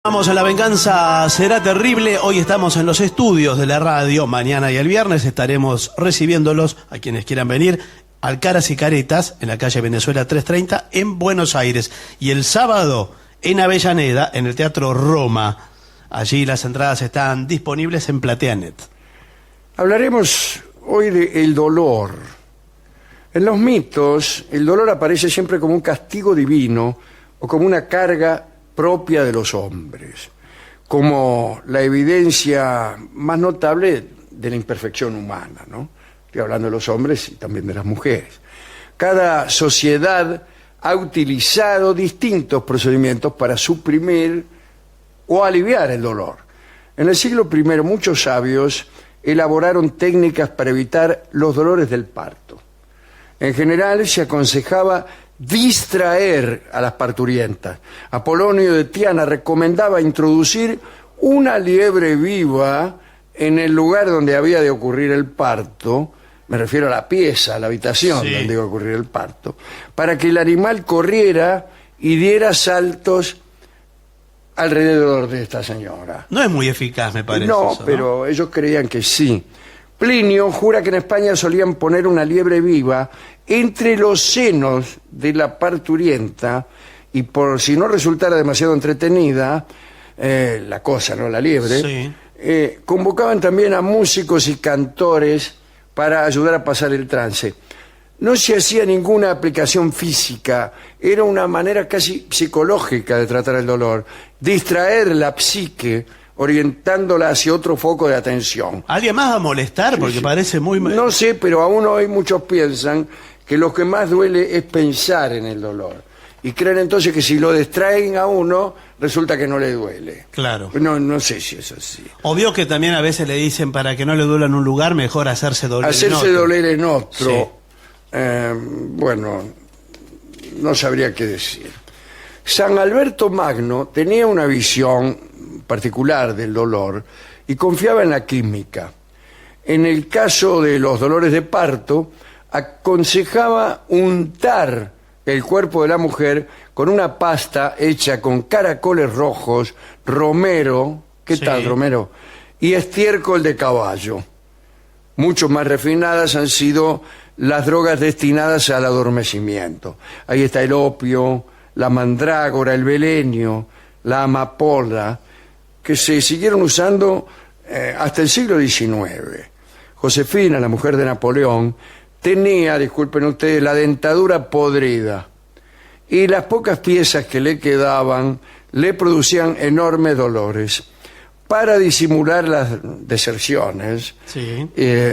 Vamos a La Venganza Será Terrible. Hoy estamos en los estudios de la radio. Mañana y el viernes estaremos recibiéndolos a quienes quieran venir al Caras y Caretas en la calle Venezuela 330 en Buenos Aires. Y el sábado en Avellaneda, en el Teatro Roma. Allí las entradas están disponibles en Plateanet. Hablaremos hoy del dolor. En los mitos, el dolor aparece siempre como un castigo divino o como una carga propia de los hombres, como la evidencia más notable de la imperfección humana, ¿no? Estoy hablando de los hombres y también de las mujeres. Cada sociedad ha utilizado distintos procedimientos para suprimir o aliviar el dolor. En el siglo I, muchos sabios elaboraron técnicas para evitar los dolores del parto. En general, se aconsejaba distraer a las parturientas. Apolonio de Tiana recomendaba introducir una liebre viva en el lugar donde había de ocurrir el parto, me refiero a la pieza, a la habitación donde iba a ocurrir el parto, para que el animal corriera y diera saltos alrededor de esta señora. No es muy eficaz, me parece. No, eso, pero ellos creían que sí. Plinio jura que en España solían poner una liebre viva entre los senos de la parturienta y por si no resultara demasiado entretenida la cosa, ¿no? La liebre, convocaban también a músicos y cantores para ayudar a pasar el trance. No se hacía ninguna aplicación física, era una manera casi psicológica de tratar el dolor, distraer la psique, orientándola hacia otro foco de atención. ¿Alguien más va a molestar? Porque parece muy... No sé, pero aún hoy muchos piensan que lo que más duele es pensar en el dolor. Y creen entonces que si lo distraen a uno, resulta que no le duele. Claro. No sé si es así. Obvio que también a veces le dicen para que no le duela en un lugar, mejor hacerse doler en otro. Hacerse doler en otro. Sí. Bueno, no sabría qué decir. San Alberto Magno tenía una visión particular del dolor y confiaba en la química. En el caso de los dolores de parto, aconsejaba untar el cuerpo de la mujer con una pasta hecha con caracoles rojos, romero, ¿qué tal romero? Y estiércol de caballo. Mucho más refinadas han sido las drogas destinadas al adormecimiento. Ahí está el opio, la mandrágora, el belenio, la amapola, que se siguieron usando hasta el siglo XIX. Josefina, la mujer de Napoleón, tenía, disculpen ustedes, la dentadura podrida y las pocas piezas que le quedaban le producían enormes dolores. Para disimular las deserciones,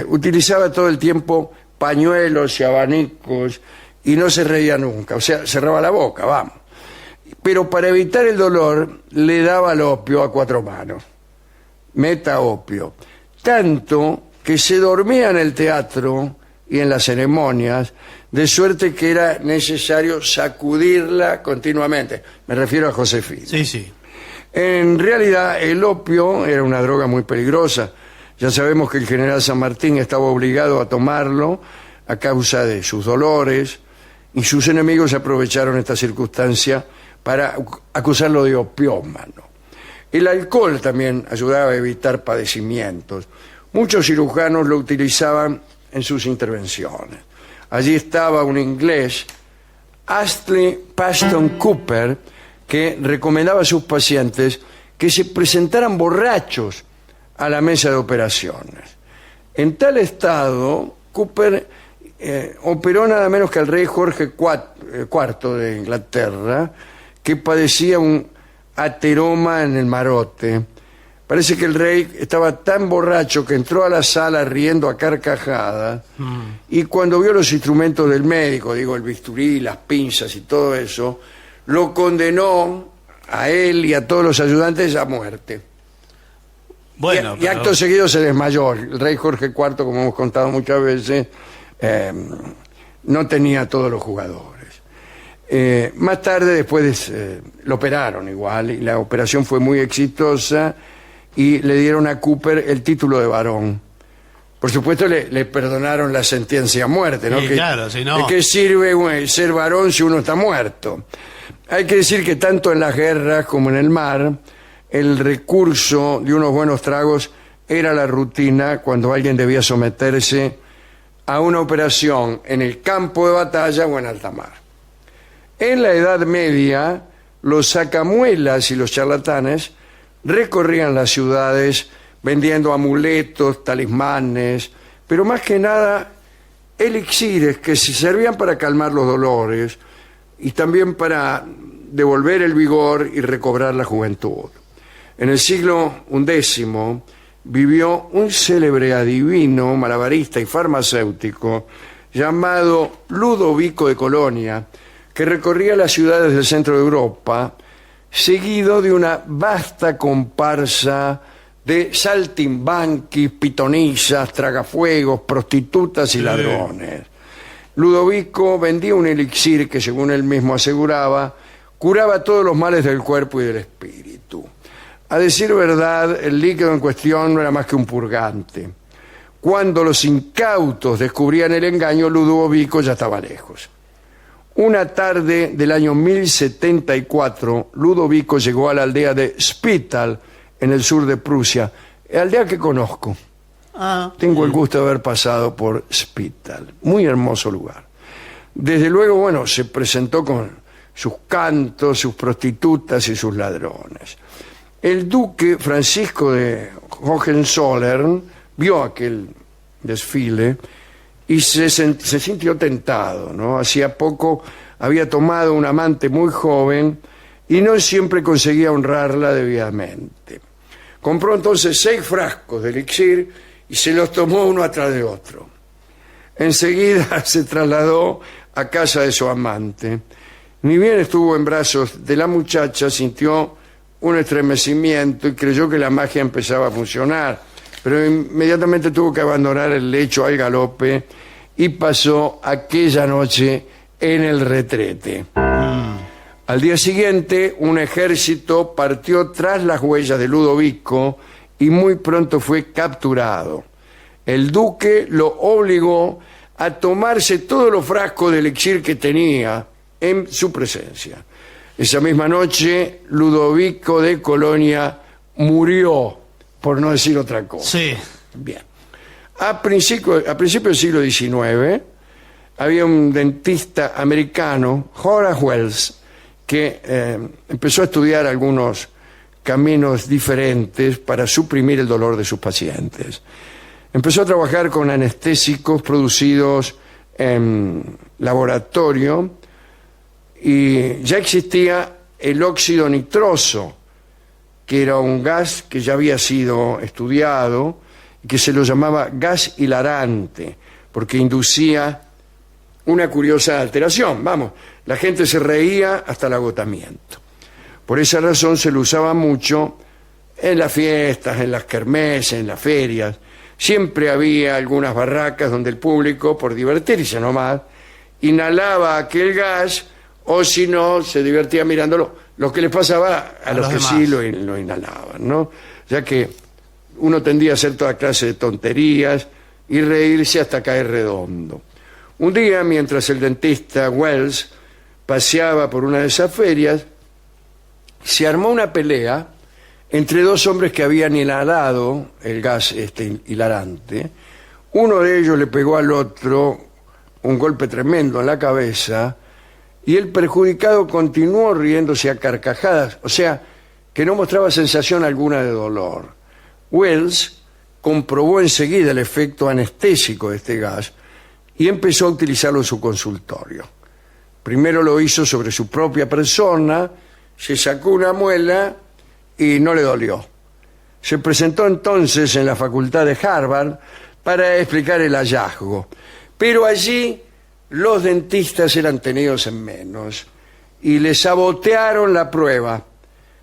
utilizaba todo el tiempo pañuelos y abanicos y no se reía nunca, o sea, cerraba la boca, vamos. Pero para evitar el dolor le daba el opio a 4 manos, metaopio, tanto que se dormía en el teatro y en las ceremonias, de suerte que era necesario sacudirla continuamente. Me refiero a Josefina. Sí. En realidad el opio era una droga muy peligrosa. Ya sabemos que el general San Martín estaba obligado a tomarlo a causa de sus dolores y sus enemigos aprovecharon esta circunstancia para acusarlo de opiómano. El alcohol también ayudaba a evitar padecimientos. Muchos cirujanos lo utilizaban en sus intervenciones. Allí estaba un inglés, Astley Paston Cooper, que recomendaba a sus pacientes que se presentaran borrachos a la mesa de operaciones. En tal estado, Cooper operó nada menos que al rey Jorge IV de Inglaterra, que padecía un ateroma en el marote. Parece que el rey estaba tan borracho que entró a la sala riendo a carcajadas y cuando vio los instrumentos del médico, digo, el bisturí, las pinzas y todo eso, lo condenó a él y a todos los ayudantes a muerte. Bueno, y acto seguido se desmayó. El rey Jorge IV, como hemos contado muchas veces, no tenía a todos los jugadores. Más tarde, después lo operaron igual, y la operación fue muy exitosa, y le dieron a Cooper el título de varón. Por supuesto, le perdonaron la sentencia a muerte, ¿no? Claro, si no... ¿De qué sirve ser varón si uno está muerto? Hay que decir que tanto en las guerras como en el mar, el recurso de unos buenos tragos era la rutina cuando alguien debía someterse a una operación en el campo de batalla o en alta mar. En la Edad Media, los sacamuelas y los charlatanes recorrían las ciudades vendiendo amuletos, talismanes, pero más que nada elixires que se servían para calmar los dolores y también para devolver el vigor y recobrar la juventud. En el siglo XI vivió un célebre adivino, malabarista y farmacéutico llamado Ludovico de Colonia, que recorría las ciudades del centro de Europa, seguido de una vasta comparsa de saltimbanquis, pitonisas, tragafuegos, prostitutas y ladrones. Ludovico vendía un elixir que, según él mismo aseguraba, curaba todos los males del cuerpo y del espíritu. A decir verdad, el líquido en cuestión no era más que un purgante. Cuando los incautos descubrían el engaño, Ludovico ya estaba lejos. Una tarde del año 1074, Ludovico llegó a la aldea de Spital, en el sur de Prusia, aldea que conozco. Tengo el gusto de haber pasado por Spital, muy hermoso lugar. Desde luego, bueno, se presentó con sus cantos, sus prostitutas y sus ladrones. El duque Francisco de Hohenzollern vio aquel desfile y se sintió tentado, ¿no? Hacía poco había tomado un amante muy joven y no siempre conseguía honrarla debidamente. Compró entonces 6 frascos de elixir y se los tomó uno atrás de otro. Enseguida se trasladó a casa de su amante. Ni bien estuvo en brazos de la muchacha, sintió un estremecimiento y creyó que la magia empezaba a funcionar, pero inmediatamente tuvo que abandonar el lecho al galope y pasó aquella noche en el retrete. Al día siguiente, un ejército partió tras las huellas de Ludovico y muy pronto fue capturado. El duque lo obligó a tomarse todos los frascos de elixir que tenía en su presencia. Esa misma noche, Ludovico de Colonia murió, por no decir otra cosa. Sí. Bien. A principios del siglo XIX, había un dentista americano, Horace Wells, que empezó a estudiar algunos caminos diferentes para suprimir el dolor de sus pacientes. Empezó a trabajar con anestésicos producidos en laboratorio y ya existía el óxido nitroso, que era un gas que ya había sido estudiado y que se lo llamaba gas hilarante, porque inducía una curiosa alteración. Vamos, la gente se reía hasta el agotamiento. Por esa razón se lo usaba mucho en las fiestas, en las kermeses, en las ferias. Siempre había algunas barracas donde el público, por divertirse nomás, inhalaba aquel gas, o si no, se divertía mirándolo. Lo que les pasaba a los que demás sí lo inhalaban, ¿no? Ya que uno tendía a hacer toda clase de tonterías y reírse hasta caer redondo. Un día, mientras el dentista Wells paseaba por una de esas ferias, se armó una pelea entre 2 hombres que habían inhalado el gas hilarante. Uno de ellos le pegó al otro un golpe tremendo en la cabeza y el perjudicado continuó riéndose a carcajadas, o sea, que no mostraba sensación alguna de dolor. Wells comprobó enseguida el efecto anestésico de este gas y empezó a utilizarlo en su consultorio. Primero lo hizo sobre su propia persona, se sacó una muela y no le dolió. Se presentó entonces en la facultad de Harvard para explicar el hallazgo, pero allí los dentistas eran tenidos en menos y le sabotearon la prueba.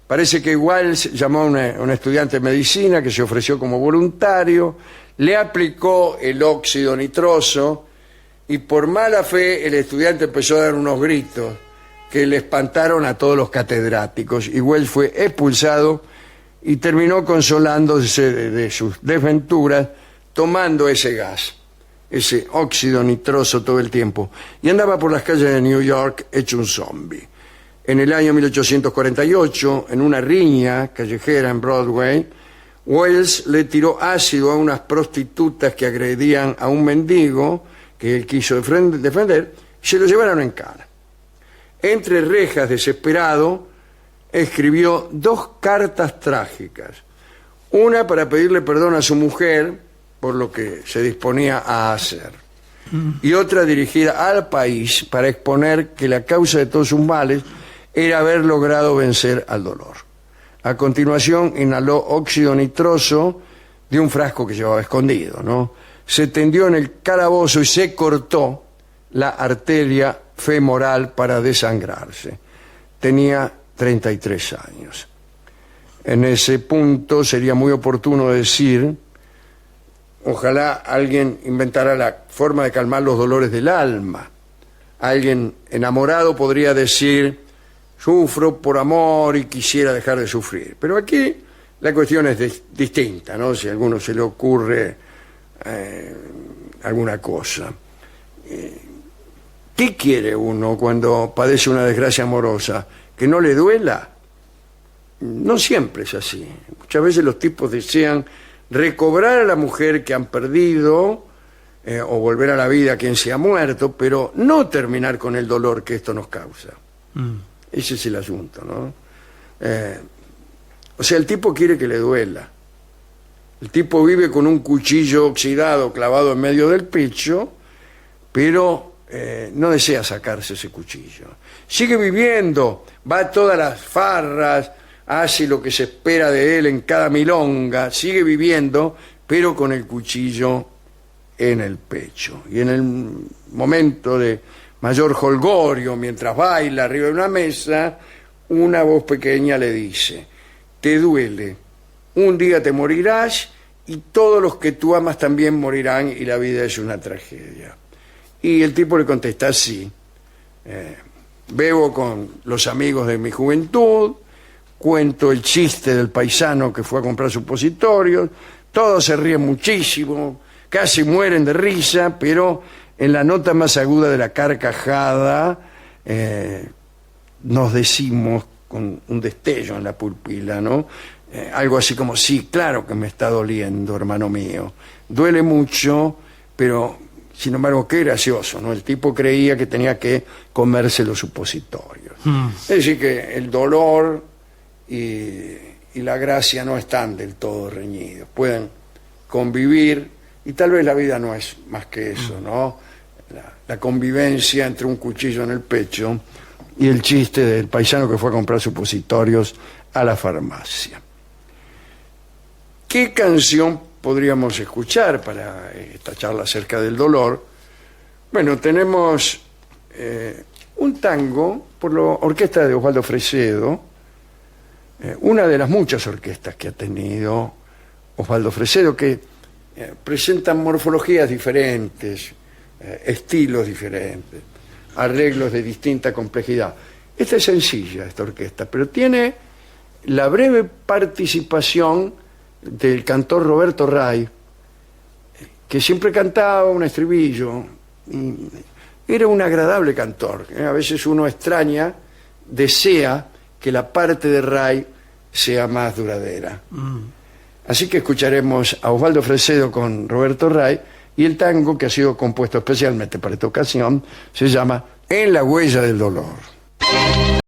Parece que Wells llamó a un estudiante de medicina que se ofreció como voluntario, le aplicó el óxido nitroso y por mala fe el estudiante empezó a dar unos gritos que le espantaron a todos los catedráticos y Wells fue expulsado y terminó consolándose de sus desventuras tomando ese gas, ese óxido nitroso todo el tiempo, y andaba por las calles de New York hecho un zombie. En el año 1848, en una riña callejera en Broadway, Wells le tiró ácido a unas prostitutas que agredían a un mendigo que él quiso defender y se lo llevaron en cara. Entre rejas, desesperado, escribió 2 cartas trágicas. Una para pedirle perdón a su mujer por lo que se disponía a hacer. Y otra dirigida al país para exponer que la causa de todos sus males era haber logrado vencer al dolor. A continuación inhaló óxido nitroso de un frasco que llevaba escondido, ¿no? Se tendió en el calabozo y se cortó la arteria femoral para desangrarse. Tenía 33 años. En ese punto sería muy oportuno decir, ojalá alguien inventara la forma de calmar los dolores del alma. Alguien enamorado podría decir, sufro por amor y quisiera dejar de sufrir. Pero aquí la cuestión es distinta, ¿no? Si a alguno se le ocurre alguna cosa. ¿Qué quiere uno cuando padece una desgracia amorosa? ¿Que no le duela? No siempre es así. Muchas veces los tipos desean recobrar a la mujer que han perdido o volver a la vida a quien se ha muerto, pero no terminar con el dolor que esto nos causa. Ese es el asunto, ¿no? O sea, el tipo quiere que le duela. El tipo vive con un cuchillo oxidado clavado en medio del pecho, pero no desea sacarse ese cuchillo. Sigue viviendo, va a todas las farras, hace lo que se espera de él en cada milonga, sigue viviendo, pero con el cuchillo en el pecho. Y en el momento de mayor jolgorio, mientras baila arriba de una mesa, una voz pequeña le dice, te duele, un día te morirás y todos los que tú amas también morirán y la vida es una tragedia. Y el tipo le contesta, sí, bebo con los amigos de mi juventud, cuento el chiste del paisano que fue a comprar supositorios, todos se ríen muchísimo, casi mueren de risa, pero en la nota más aguda de la carcajada nos decimos con un destello en la pupila, ¿no? Algo así como, sí, claro que me está doliendo, hermano mío. Duele mucho, pero sin embargo, qué gracioso, ¿no? El tipo creía que tenía que comerse los supositorios. Es decir, que el dolor y la gracia no están del todo reñidos. Pueden convivir y tal vez la vida no es más que eso, ¿no? La convivencia entre un cuchillo en el pecho y el chiste del paisano que fue a comprar supositorios a la farmacia. ¿Qué canción podríamos escuchar para esta charla acerca del dolor? Bueno, tenemos un tango por la orquesta de Osvaldo Fresedo, una de las muchas orquestas que ha tenido Osvaldo Fresedo, que presentan morfologías diferentes, estilos diferentes, arreglos de distinta complejidad. Esta es sencilla, esta orquesta, pero tiene la breve participación del cantor Roberto Ray, que siempre cantaba un estribillo. Era un agradable cantor. A veces uno extraña, desea que la parte de Ray sea más duradera. Así que escucharemos a Osvaldo Fresedo con Roberto Ray, y el tango que ha sido compuesto especialmente para esta ocasión se llama En la huella del dolor.